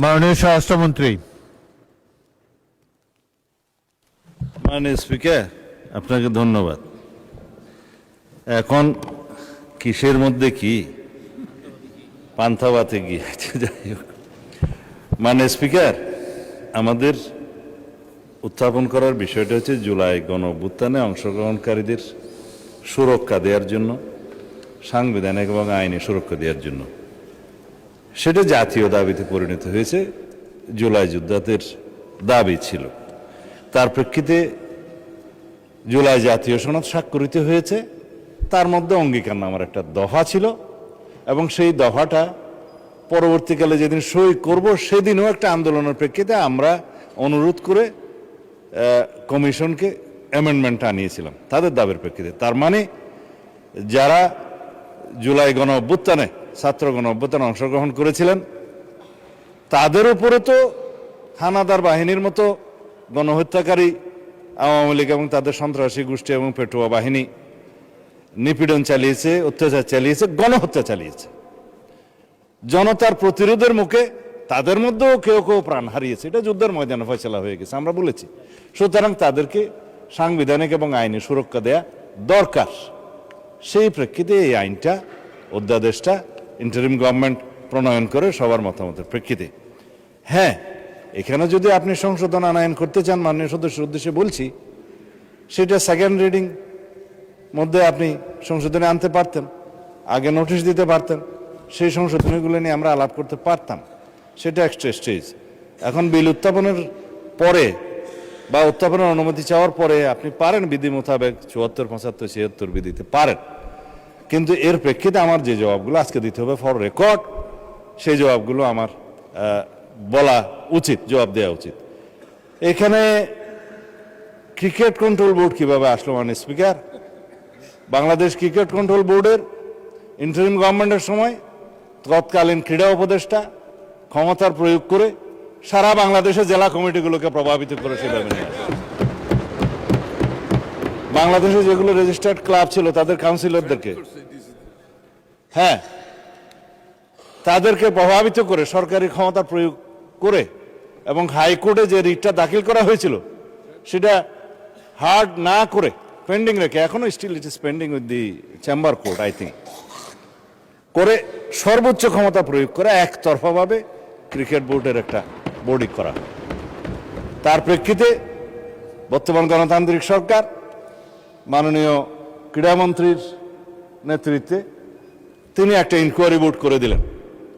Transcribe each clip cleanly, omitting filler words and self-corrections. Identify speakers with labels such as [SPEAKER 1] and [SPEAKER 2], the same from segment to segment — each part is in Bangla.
[SPEAKER 1] মাননীয় স্বরাষ্ট্রমন্ত্রী।
[SPEAKER 2] মাননীয় স্পিকার, আপনাকে ধন্যবাদ। এখন কিসের মধ্যে কি পান্থাবাতে গিয়েছে, যাই হোক। মাননীয় স্পিকার, আমাদের উত্থাপন করার বিষয়টা হচ্ছে জুলাই গণ অভ্যুত্থানে অংশগ্রহণকারীদের সুরক্ষা দেওয়ার জন্য, সাংবিধানিক এবং আইনি সুরক্ষা দেওয়ার জন্য। সেটা জাতীয় দাবিতে পরিণত হয়েছে, জুলাই যোদ্ধাদের দাবি ছিল। তার প্রেক্ষিতে জুলাই জাতীয় সনদ স্বাক্ষরিত হয়েছে, তার মধ্যে অঙ্গীকারনামার একটা দফা ছিল এবং সেই দফাটা পরবর্তীকালে যেদিন সই করব সেদিনও একটা আন্দোলনের প্রেক্ষিতে আমরা অনুরোধ করে কমিশনকে অ্যামেন্ডমেন্ট আনিয়েছিলাম তাদের দাবির প্রেক্ষিতে। তার মানে যারা জুলাই গণ অভ্যুত্থানে, ছাত্র গণ অভ্যুত্থানে অংশগ্রহণ করেছিলেন তাদের উপরে তো হানাদার বাহিনীর মতো গণহত্যাকারী আওয়ামী লীগ এবং তাদের সন্ত্রাসী গোষ্ঠী এবং পেটুয়া বাহিনী নিপীড়ন চালিয়েছে, অত্যাচার চালিয়েছে, গণহত্যা চালিয়েছে। জনতার প্রতিরোধের মুখে তাদের মধ্যেও কেউ কেউ প্রাণ হারিয়েছে, এটা যুদ্ধের ময়দানে ফয়সালা হয়ে গেছে, আমরা বলেছি। সুতরাং তাদেরকে সাংবিধানিক এবং আইনি সুরক্ষা দেয়া দরকার। সেই প্রেক্ষিতে এই আইনটা, অধ্যাদেশটা ইন্টারিম গভর্নমেন্ট প্রণয়ন করে সবার মতামতের প্রেক্ষিতে। হ্যাঁ, এখানে যদি আপনি সংশোধন আনয়ন করতে চান, মাননীয় সদস্যের উদ্দেশ্যে বলছি, সেটা সেকেন্ড রিডিং মধ্যে আপনি সংশোধনে আনতে পারতেন, আগে নোটিশ দিতে পারতেন, সেই সংশোধনীগুলো নিয়ে আমরা আলাপ করতে পারতাম। সেটা এক্সট্রা স্টেজ। এখন বিল উত্থাপনের পরে বা উত্থাপনের অনুমতি চাওয়ার পরে আপনি পারেন বিধি মোতাবেক ৭৪, ৭৫, ৭৬ বিধিতে পারেন, কিন্তু এর প্রেক্ষিতে আমার যে জবাবগুলো আজকে দিতে হবে ফর রেকর্ড, সেই জবাবগুলো আমার বলা উচিত, জবাব দেওয়া উচিত। এখানে ক্রিকেট কন্ট্রোল বোর্ড কিভাবে আসলো মাননীয় স্পিকার? বাংলাদেশ ক্রিকেট কন্ট্রোল বোর্ডের ইন্টারিম গভর্নমেন্টের সময় তৎকালীন ক্রীড়া উপদেষ্টা ক্ষমতার প্রয়োগ করে সারা বাংলাদেশের জেলা কমিটিগুলোকে প্রভাবিত করে সেভাবে নিয়ে আসে। বাংলাদেশে যেগুলো রেজিস্টার্ড ক্লাব ছিল তাদের কাউন্সিলরদেরকে, হ্যাঁ, তাদেরকে প্রভাবিত করে সরকারি ক্ষমতা প্রয়োগ করে এবং হাইকোর্টে যে রিটটা দাখিল করা হয়েছিল সেটা হার্ড না করে পেন্ডিং রেখে, এখনো still it is pending with the chamber court I think, করে সর্বোচ্চ ক্ষমতা প্রয়োগ করে একতরফাভাবে ক্রিকেট বোর্ডের একটা বোর্ডিং করা। তার প্রেক্ষিতে বর্তমান গণতান্ত্রিক সরকার মাননীয় ক্রীড়ামন্ত্রীর নেতৃত্বে তিনি একটা ইনকোয়ারি বোর্ড করে দিলেন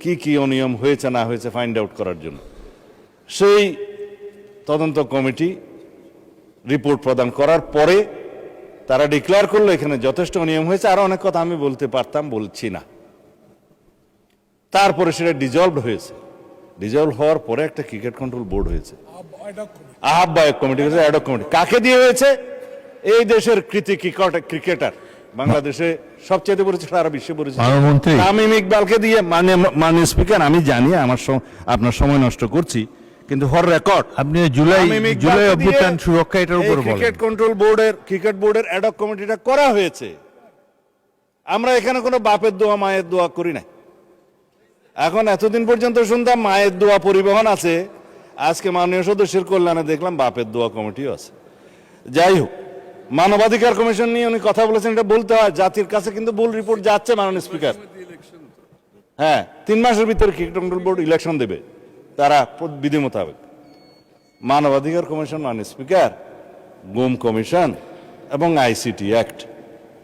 [SPEAKER 2] কি কি অনিয়ম হয়েছে না হয়েছে ফাইন্ড আউট করার জন্য। সেই তদন্ত কমিটি রিপোর্ট প্রদান করার পরে তারা ডিক্লেয়ার করলো এখানে যথেষ্ট অনিয়ম হয়েছে, আরো অনেক কথা আমি বলতে পারতাম, বলছি না। তারপরে সেটা ডিজলভ হয়েছে, ডিজলভ হওয়ার পরে একটা ক্রিকেট কন্ট্রোল বোর্ড হয়েছে, আহ্বায়ক কমিটি হয়েছে, অ্যাডক কমিটি। কাকে দিয়ে হয়েছে? এই দেশের কৃতি ক্রিকেটার, বাংলাদেশে সবচেয়ে পরিচিত, সারা বিশ্বে পরিচিত তামিম ইকবালকে দিয়ে। মাননীয় স্পিকার, আমি জানি আপনার সময় নষ্ট করছি, কিন্তু ফর রেকর্ড
[SPEAKER 1] আপনি জুলাই অভ্যুত্থান সুরক্ষা এটার উপর বলেন।
[SPEAKER 2] ক্রিকেট কন্ট্রোল বোর্ডের, ক্রিকেট বোর্ডের অ্যাডক কমিটিটা করা হয়েছে। আমরা এখানে কোনো বাপের দোয়া মায়ের দোয়া করি না। এখন এতদিন পর্যন্ত শুনতাম মায়ের দোয়া পরিবহন আছে, আজকে মাননীয় সদস্যের কল্যাণে দেখলাম বাপের দোয়া কমিটিও আছে। যাই হোক, মানবাধিকার কমিশন নিয়ে উনি কথা বলেছেন, এটা বলতে হয়, জাতির কাছে কিন্তু ভুল রিপোর্ট যাচ্ছে মাননীয় স্পিকার। হ্যাঁ, ৩ মাসের ভিতরে ক্রিকেট কন্ট্রোল বোর্ড ইলেকশন দেবে তারা বিধি মোতাবেক। মানবাধিকার কমিশন মাননীয় স্পিকার, গুম কমিশন এবং আইসিটি অ্যাক্ট,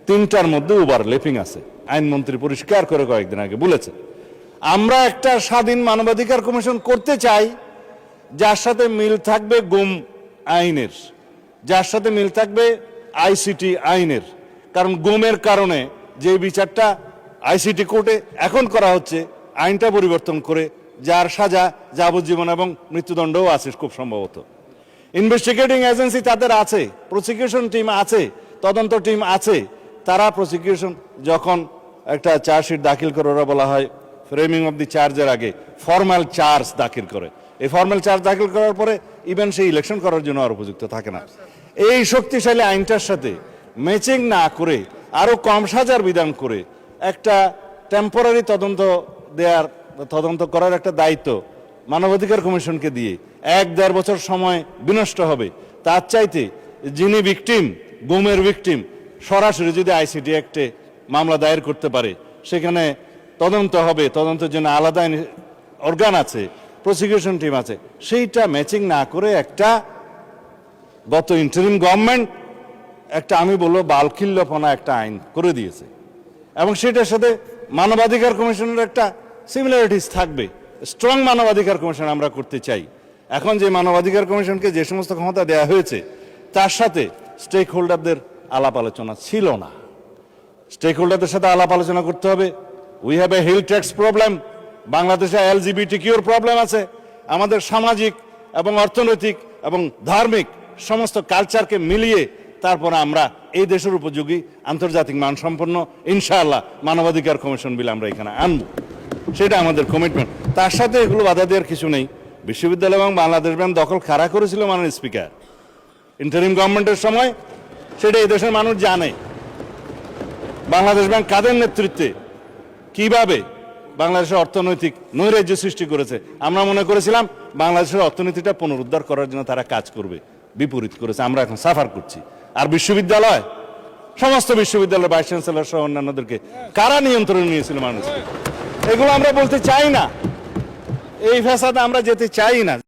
[SPEAKER 2] তিনটার মধ্যে ওভারল্যাপিং আছে। আইনমন্ত্রী পরিষ্কার করে কয়েকদিন আগে বলেছে আমরা একটা স্বাধীন মানবাধিকার কমিশন করতে চাই যার সাথে মিল থাকবে গুম আইনের, যার সাথে মিল থাকবে আইসিটি আইনের। কারণ গুমের কারণে যে বিচারটা আইসিটি কোর্টে এখন করা হচ্ছে, আইনটা পরিবর্তন করে, যার সাজা যাবজ্জীবন এবং মৃত্যুদণ্ডও আছে খুব সম্ভবত। ইনভেস্টিগেটিং এজেন্সি তাদের আছে, প্রসিকিউশন টিম আছে, তদন্ত টিম আছে। তারা প্রসিকিউশন যখন একটা চার্জশিট দাখিল করে, ওরা বলা হয় ফ্রেমিং অফ দি চার্জের আগে ফর্মাল চার্জ দাখিল করে। এই ফর্মাল চার্জ দাখিল করার পরে ইভেন সেই ইলেকশন করার জন্য আর উপযুক্ত থাকে না। এই শক্তিশালী আইনটার সাথে ম্যাচিং না করে আরো কম সাজার বিধান করে একটা টেম্পোরারি তদন্ত করার একটা দায়িত্ব মানবাধিকার কমিশনকে দিয়ে 1-1.5 বছর সময় বিনষ্ট হবে। তার চাইতে যিনি ভিকটিম, গুমের ভিকটিম, সরাসরি যদি আইসিটি অ্যাক্টে মামলা দায়ের করতে পারে, সেখানে তদন্ত হবে, তদন্তের জন্য আলাদা অর্গান আছে, প্রসিকিউশন টিম আছে, সেইটা ম্যাচিং না করে একটা গত ইন্টারিম গভর্নমেন্ট একটা আমি বলবো বালখিল্যপনা একটা আইন করে দিয়েছে, এবং সেটার সাথে মানবাধিকার কমিশনের একটা সিমিলারিটিস থাকবে। স্ট্রং মানবাধিকার কমিশন আমরা করতে চাই। এখন যে মানবাধিকার কমিশনকে যে সমস্ত ক্ষমতা দেওয়া হয়েছে, তার সাথে স্টেক হোল্ডারদের আলাপ আলোচনা ছিল না। স্টেক হোল্ডারদের সাথে আলাপ আলোচনা করতে হবে। We have a hill tracts problem, বাংলাদেশে LGBTQ প্রবলেম আছে। আমাদের সামাজিক এবং অর্থনৈতিক এবং ধার্মিক সমস্ত কালচারকে মিলিয়ে তারপরে আমরা এই দেশের উপযোগী আন্তর্জাতিক মানসম্পন্ন ইনশাআল্লাহ মানবাধিকার কমিশন বিল আমরা এখানে আনব, সেটা আমাদের কমিটমেন্ট। তার সাথে এগুলো বাধা দেওয়ার কিছু নেই। বিশ্ববিদ্যালয় এবং বাংলাদেশ ব্যাংক দখল কারা করেছিল মাননীয় স্পিকার ইন্টারিম গভর্নমেন্টের সময়, সেটা এই দেশের মানুষ জানে। বাংলাদেশ ব্যাংক কাদের নেতৃত্বে কিভাবে বাংলাদেশের অর্থনৈতিক নৈরাজ্য সৃষ্টি করেছে, আমরা মনে করেছিলাম বাংলাদেশের অর্থনীতিটা পুনরুদ্ধার করার জন্য তারা কাজ করবে, বিপরীত করেছে। আমরা এখন সাফার করছি। আর বিশ্ববিদ্যালয়, সমস্ত বিশ্ববিদ্যালয়ের ভাইস চ্যান্সেলর সহ অন্যান্যদেরকে কারা নিয়ন্ত্রণে নিয়েছিল মানুষকে, এগুলো আমরা বলতে চাই না। এই ফ্যাসাদে আমরা যেতে চাই না।